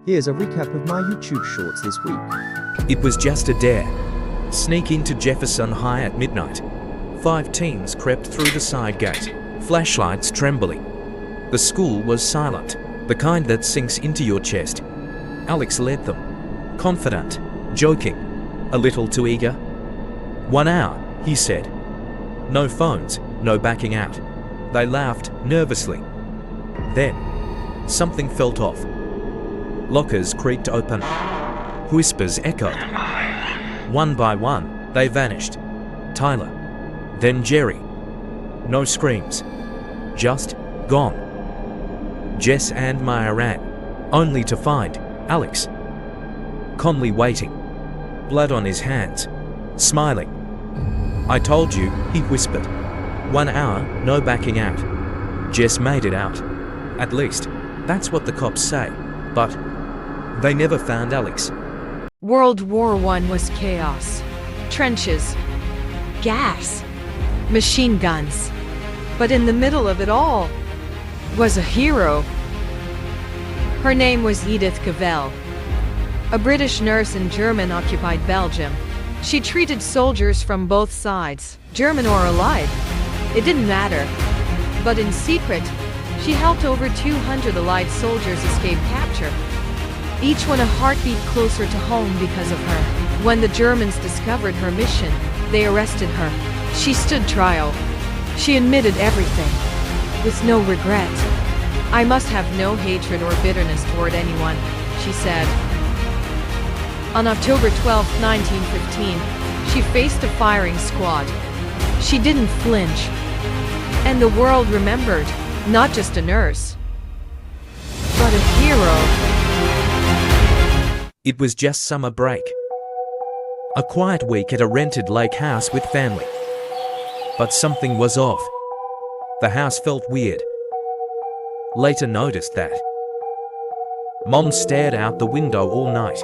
Here's a recap of my YouTube shorts this week. It was just a dare. Sneak into Jefferson High at midnight. 5 teens crept through the side gate, flashlights trembling. The school was silent, the kind that sinks into your chest. Alex led them, confident, joking, a little too eager. 1 hour, he said. No phones, no backing out. They laughed nervously. Then, something felt off. Lockers creaked open. Whispers echoed. One by one, they vanished. Tyler, then Jerry. No screams. Just gone. Jess and Maya ran, only to find Alex. Conley waiting, blood on his hands, smiling. I told you, he whispered. 1 hour, no backing out. Jess made it out. At least, that's what the cops say. But they never found Alex. World War I was chaos. Trenches, gas, machine guns. But in the middle of it all was a hero. Her name was Edith Cavell, a British nurse in German-occupied Belgium. She treated soldiers from both sides, German or Allied. It didn't matter. But in secret, she helped over 200 Allied soldiers escape capture. Each one a heartbeat closer to home because of her. When the Germans discovered her mission, they arrested her. She stood trial. She admitted everything, with no regret. I must have no hatred or bitterness toward anyone, she said. On October 12, 1915, she faced a firing squad. She didn't flinch. And the world remembered, not just a nurse, but a hero. It was just summer break. A quiet week at a rented lake house with family. But something was off. The house felt weird. Later noticed that. Mom stared out the window all night.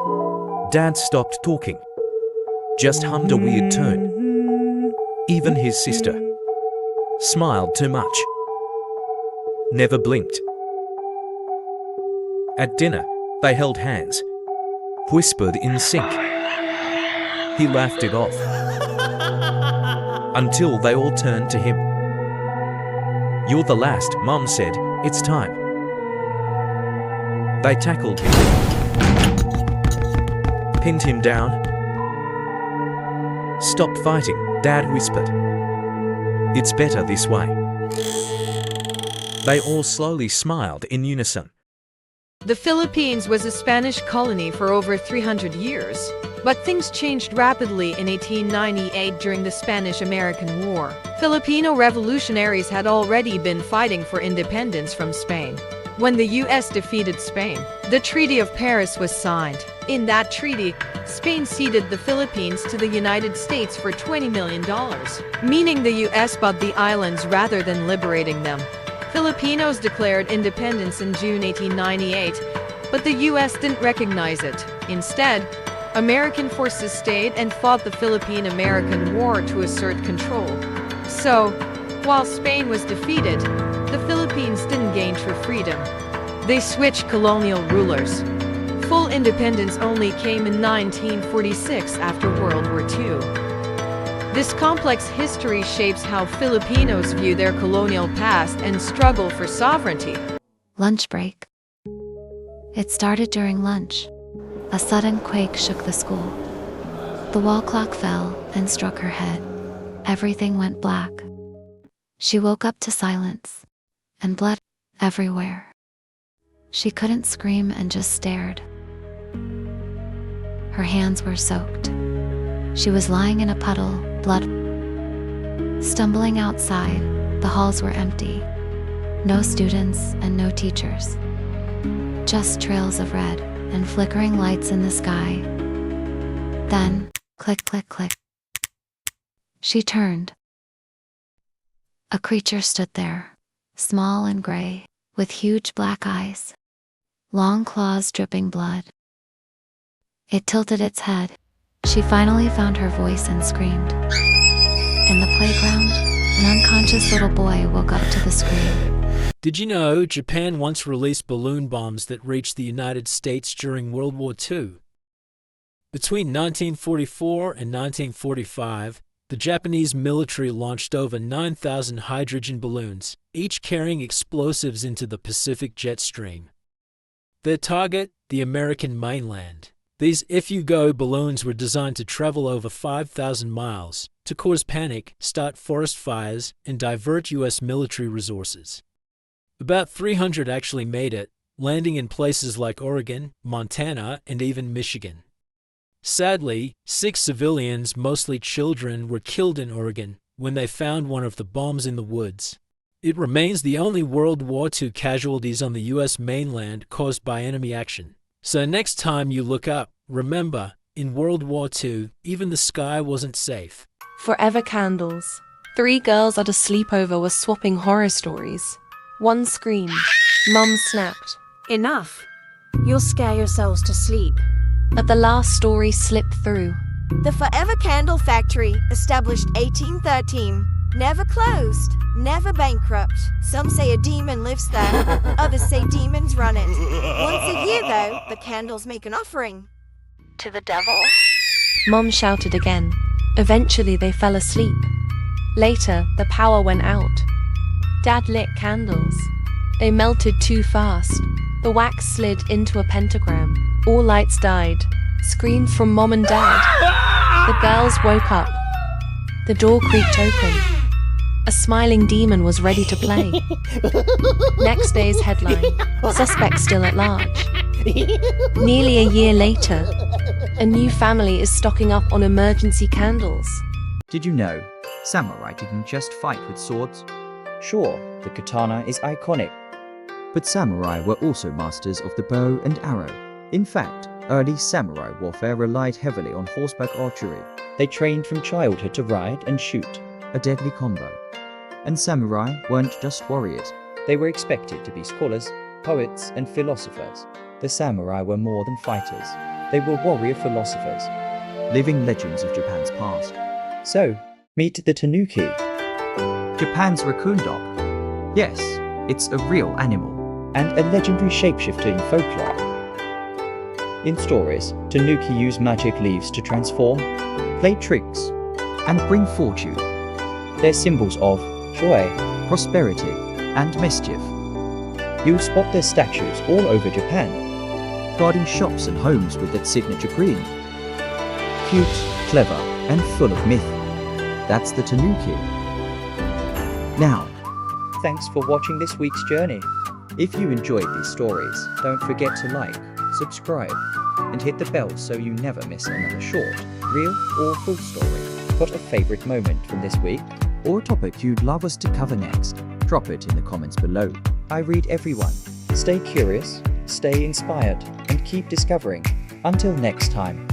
Dad stopped talking. Just hummed a weird tune. Even his sister smiled too much. Never blinked. At dinner, they held hands. Whispered in sync. He laughed it off. Until they all turned to him. You're the last, Mom said. It's time. They tackled him. Pinned him down. Stop fighting, Dad whispered. It's better this way. They all slowly smiled in unison. The Philippines was a Spanish colony for over 300 years, but things changed rapidly in 1898 during the Spanish-American War. Filipino revolutionaries had already been fighting for independence from Spain. When the U.S. defeated Spain, the Treaty of Paris was signed. In that treaty, Spain ceded the Philippines to the United States for $20 million, meaning the U.S. bought the islands rather than liberating them. Filipinos declared independence in June 1898, but the U.S. didn't recognize it. Instead, American forces stayed and fought the Philippine-American War to assert control. So, while Spain was defeated, the Philippines didn't gain true freedom. They switched colonial rulers. Full independence only came in 1946 after World War II. This complex history shapes how Filipinos view their colonial past and struggle for sovereignty. Lunch break. It started during lunch. A sudden quake shook the school. The wall clock fell and struck her head. Everything went black. She woke up to silence and blood everywhere. She couldn't scream and just stared. Her hands were soaked. She was lying in a puddle, blood. Stumbling outside, the halls were empty. No students and no teachers. Just trails of red and flickering lights in the sky. Then, click, click, click. She turned. A creature stood there, small and gray, with huge black eyes. Long claws dripping blood. It tilted its head. She finally found her voice and screamed. In the playground, an unconscious little boy woke up to the scream Did you know Japan once released balloon bombs that reached the United States during World War II? Between 1944 and 1945, the Japanese military launched over 9,000 hydrogen balloons, each carrying explosives into the Pacific jet stream. Their target, the American mainland. These if-you-go balloons were designed to travel over 5,000 miles, to cause panic, start forest fires, and divert U.S. military resources. About 300 actually made it, landing in places like Oregon, Montana, and even Michigan. Sadly, 6 civilians, mostly children, were killed in Oregon when they found one of the bombs in the woods. It remains the only World War II casualties on the U.S. mainland caused by enemy action. So next time you look up, remember, in World War II, even the sky wasn't safe. Forever candles. 3 girls at a sleepover were swapping horror stories. One screamed. Mum snapped. Enough. You'll scare yourselves to sleep. But the last story slipped through. The Forever Candle Factory, established 1813. Never closed, never bankrupt. Some say a demon lives there, others say demons run it. Once a year, though, the candles make an offering. To the devil. Mum shouted again. Eventually they fell asleep. Later, the power went out. Dad lit candles. They melted too fast. The wax slid into a pentagram. All lights died. Screams from Mom and Dad. The girls woke up. The door creaked open. A smiling demon was ready to play. Next day's headline: Suspect still at large. Nearly a year later, a new family is stocking up on emergency candles. Did you know samurai didn't just fight with swords? Sure, the katana is iconic. But samurai were also masters of the bow and arrow. In fact, early samurai warfare relied heavily on horseback archery, They trained from childhood to ride and shoot. a deadly combo. And samurai weren't just warriors. They were expected to be scholars, poets, and philosophers. The samurai were more than fighters. They were warrior-philosophers. Living legends of Japan's past. So, meet the Tanuki. Japan's raccoon dog. Yes, it's a real animal. And a legendary shapeshifter in folklore. In stories, Tanuki use magic leaves to transform, Play tricks and bring fortune, they're symbols of joy. prosperity, and mischief. You'll spot their statues all over Japan. Guarding shops and homes with its signature green. Cute, clever, and full of myth. That's the Tanuki. Now, Thanks for watching this week's journey. If you enjoyed these stories, don't forget to like, subscribe, and hit the bell so you never miss another short, real, or full story. Got a favorite moment from this week? or a topic you'd love us to cover next, drop it in the comments below. I read everyone. Stay curious, stay inspired, and keep discovering. Until next time.